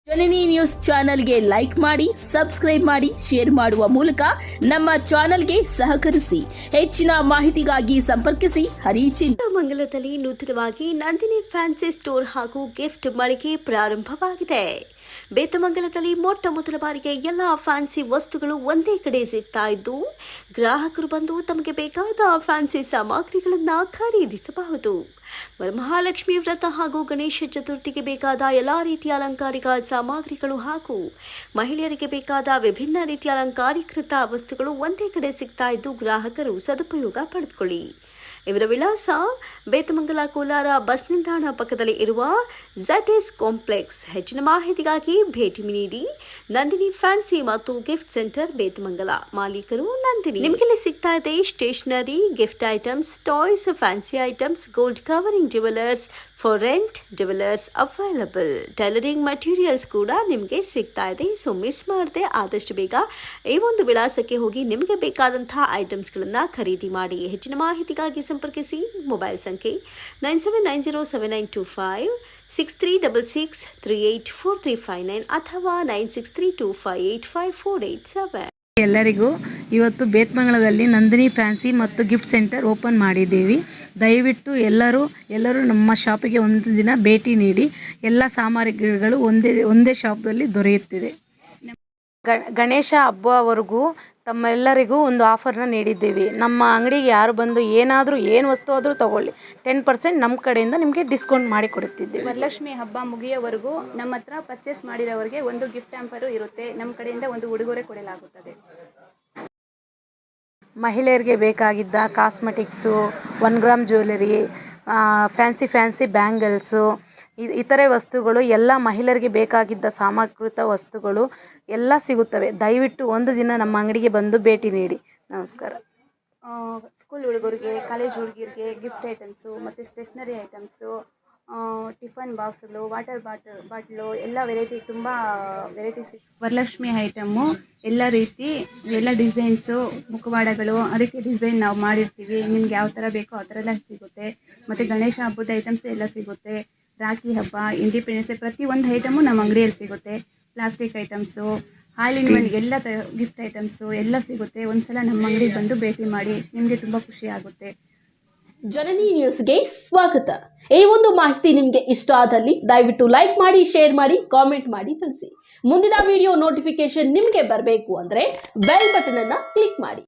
ಜನನಿ news ಚಾನೆಲ್ಗೆ like ಮಾಡಿ, subscribe ಮಾಡಿ, ಶೇರ್ ಮಾಡುವ ಮೂಲಕ ನಮ್ಮ ಚಾನೆಲ್ಗೆ ಸಹಕರಿಸಿ. ಹೆಚ್ಚಿನ ಮಾಹಿತಿಗಾಗಿ ಸಂಪರ್ಕಿಸಿ ಬೇತಮಂಗಲದಲ್ಲಿ ನೂತನವಾಗಿ ನಂದಿನಿ ಫ್ಯಾನ್ಸಿ ಸ್ಟೋರ್ ಹಾಗೂ ಗಿಫ್ಟ್ ಮಳಿಗೆ ಪ್ರಾರಂಭವಾಗಿದೆ. ಬೇತಮಂಗಲದಲ್ಲಿ ಮೊಟ್ಟ ಮೊದಲ ಬಾರಿಗೆ ಎಲ್ಲ ಫ್ಯಾನ್ಸಿ ವಸ್ತುಗಳು ಒಂದೇ ಕಡೆ ಸಿಗ್ತಾ ಇದ್ದು, ಗ್ರಾಹಕರು ಬಂದು ತಮಗೆ ಬೇಕಾದ ಫ್ಯಾನ್ಸಿ ಸಾಮಗ್ರಿಗಳನ್ನು ಖರೀದಿಸಬಹುದು. ವರಮಹಾಲಕ್ಷ್ಮಿ ವ್ರತ ಹಾಗೂ ಗಣೇಶ ಚತುರ್ಥಿಗೆ ಬೇಕಾದ ಎಲ್ಲಾ ರೀತಿಯ ಅಲಂಕಾರಿಕ ಸಾಮಗ್ರಿಗಳು ಹಾಗೂ ಮಹಿಳೆಯರಿಗೆ ಬೇಕಾದ ವಿಭಿನ್ನ ರೀತಿಯ ಅಲಂಕಾರಿಕೃತ ವಸ್ತುಗಳು ಒಂದೇ ಕಡೆ ಸಿಗ್ತಾ ಇದ್ದು, ಗ್ರಾಹಕರು ಸದುಪಯೋಗ ಪಡೆದುಕೊಳ್ಳಿ. ಇವರ ವಿಳಾಸ ಬೇತಮಂಗಲ ಕೋಲಾರ ಬಸ್ ನಿಲ್ದಾಣ ಪಕ್ಕದಲ್ಲಿ ಇರುವ ZS ಕಾಂಪ್ಲೆಕ್ಸ್. ಹೆಚ್ಚಿನ ಮಾಹಿತಿಗಾಗಿ ಭೇಟಿ ನೀಡಿ. ನಂದಿನಿ ಫ್ಯಾನ್ಸಿ ಮತ್ತು ಗಿಫ್ಟ್ ಸೆಂಟರ್ ಬೇತಮಂಗಲ. ಮಾಲೀಕರು ನಂದಿನಿ. ನಿಮಗೆಲ್ಲ ಸಿಗ್ತಾ ಇದೆ stationery, gift items, toys, fancy items, gold covering jewellers, for rent jewellers available. Tailoring materials ಕೂಡ ನಿಮಗೆ ಸಿಗ್ತಾ ಇದೆ. ಸೊ ಮಿಸ್ ಮಾಡದೆ ಆದಷ್ಟು ಬೇಗ ಈ ಒಂದು ವಿಳಾಸಕ್ಕೆ ಹೋಗಿ ನಿಮಗೆ ಬೇಕಾದಂತಹ ಐಟಮ್ಸ್ಗಳನ್ನು ಖರೀದಿ ಮಾಡಿ. ಹೆಚ್ಚಿನ ಮಾಹಿತಿಗಾಗಿ ಸಂಪರ್ಕಿಸಿ. ಮೊಬೈಲ್ ಸಂಖ್ಯೆ 979079256366384359 ಅಥವಾ 9632585487. ಎಲ್ಲರಿಗೂ ಇವತ್ತು ಬೇತಮಂಗಲದಲ್ಲಿ ನಂದಿನಿ ಫ್ಯಾನ್ಸಿ ಮತ್ತು ಗಿಫ್ಟ್ ಸೆಂಟರ್ ಓಪನ್ ಮಾಡಿದ್ದೀವಿ. ದಯವಿಟ್ಟು ಎಲ್ಲರೂ ನಮ್ಮ ಶಾಪಿಗೆ ಒಂದು ದಿನ ಭೇಟಿ ನೀಡಿ. ಎಲ್ಲ ಸಾಮಗ್ರಿಗಳು ಒಂದೇ ಶಾಪ್ದಲ್ಲಿ ದೊರೆಯುತ್ತಿದೆ. ಗಣೇಶ ಹಬ್ಬವರೆಗೂ ತಮ್ಮೆಲ್ಲರಿಗೂ ಒಂದು ಆಫರ್ನ ನೀಡಿದ್ದೀವಿ. ನಮ್ಮ ಅಂಗಡಿಗೆ ಯಾರು ಬಂದು ಏನು ವಸ್ತು ಆದರೂ ತೊಗೊಳ್ಳಿ, 10% ನಮ್ಮ ಕಡೆಯಿಂದ ನಿಮಗೆ ಡಿಸ್ಕೌಂಟ್ ಮಾಡಿ ಕೊಡುತ್ತಿದ್ದೀವಿ. ವರಲಕ್ಷ್ಮಿ ಹಬ್ಬ ಮುಗಿಯೋವರೆಗೂ ನಮ್ಮ ಹತ್ರ ಪರ್ಚೇಸ್ ಮಾಡಿರೋರಿಗೆ ಒಂದು ಗಿಫ್ಟ್ ಹ್ಯಾಂಪರು ಇರುತ್ತೆ. ನಮ್ಮ ಕಡೆಯಿಂದ ಒಂದು ಉಡುಗೊರೆ ಕೊಡಲಾಗುತ್ತದೆ. ಮಹಿಳೆಯರಿಗೆ ಬೇಕಾಗಿದ್ದ cosmetics, 1 gram jewellery, fancy bangles, ಇತರೆ ವಸ್ತುಗಳು, ಎಲ್ಲ ಮಹಿಳೆಯರಿಗೆ ಬೇಕಾಗಿದ್ದ ಸಾಮಗ್ರಿತ ವಸ್ತುಗಳು ಎಲ್ಲ ಸಿಗುತ್ತವೆ. ದಯವಿಟ್ಟು ಒಂದು ದಿನ ನಮ್ಮ ಅಂಗಡಿಗೆ ಬಂದು ಭೇಟಿ ನೀಡಿ. ನಮಸ್ಕಾರ. ಸ್ಕೂಲ್ ಹುಡುಗರಿಗೆ, ಕಾಲೇಜ್ ಹುಡುಗಿರಿಗೆ ಗಿಫ್ಟ್ ಐಟಮ್ಸು ಮತ್ತು ಸ್ಟೇಷ್ನರಿ ಐಟಮ್ಸು, ಟಿಫನ್ ಬಾಕ್ಸ್ಗಳು, ವಾಟರ್ ಬಾಟ್ಲು ಎಲ್ಲ ತುಂಬ ವೆರೈಟೀಸ್. ವರಲಕ್ಷ್ಮಿ ಐಟಮ್ಮು ಎಲ್ಲ ರೀತಿ, ಎಲ್ಲ ಡಿಸೈನ್ಸು, ಮುಖವಾಡಗಳು, ಅದಕ್ಕೆ ಡಿಸೈನ್ ನಾವು ಮಾಡಿರ್ತೀವಿ. ನಿಮ್ಗೆ ಯಾವ ಥರ ಬೇಕೋ ಆ ಥರ ಎಲ್ಲ ಸಿಗುತ್ತೆ. ಮತ್ತು ಗಣೇಶ ಹಬ್ಬದ ಐಟಮ್ಸ್ ಎಲ್ಲ ಸಿಗುತ್ತೆ. ರಾಖಿ ಹಬ್ಬ, ಇಂಡಿಪೆಂಡೆನ್ಸ್ ಡೇ, ಪ್ರತಿಯೊಂದು ಐಟಮು ನಮ್ಮ ಅಂಗಡಿಯಲ್ಲಿ ಸಿಗುತ್ತೆ. ಪ್ಲಾಸ್ಟಿಕ್ ಐಟಮ್ಸು, ಹಾಲಿನ ಎಲ್ಲ ಗಿಫ್ಟ್ ಐಟಮ್ಸು ಎಲ್ಲ ಸಿಗುತ್ತೆ. ಒಂದ್ಸಲ ನಮ್ಮ ಅಂಗಡಿಗೆ ಬಂದು ಭೇಟಿ ಮಾಡಿ, ನಿಮಗೆ ತುಂಬ ಖುಷಿ ಆಗುತ್ತೆ. ಜನನಿ ನ್ಯೂಸ್ಗೆ ಸ್ವಾಗತ. ಈ ಒಂದು ಮಾಹಿತಿ ನಿಮಗೆ ಇಷ್ಟ ಆದಲ್ಲಿ ದಯವಿಟ್ಟು ಲೈಕ್ ಮಾಡಿ, ಶೇರ್ ಮಾಡಿ, ಕಾಮೆಂಟ್ ಮಾಡಿ ತಿಳಿಸಿ. ಮುಂದಿನ ವಿಡಿಯೋ ನೋಟಿಫಿಕೇಶನ್ ನಿಮಗೆ ಬರಬೇಕು ಅಂದ್ರೆ ಬೆಲ್ ಬಟನ್ ಅನ್ನ ಕ್ಲಿಕ್ ಮಾಡಿ.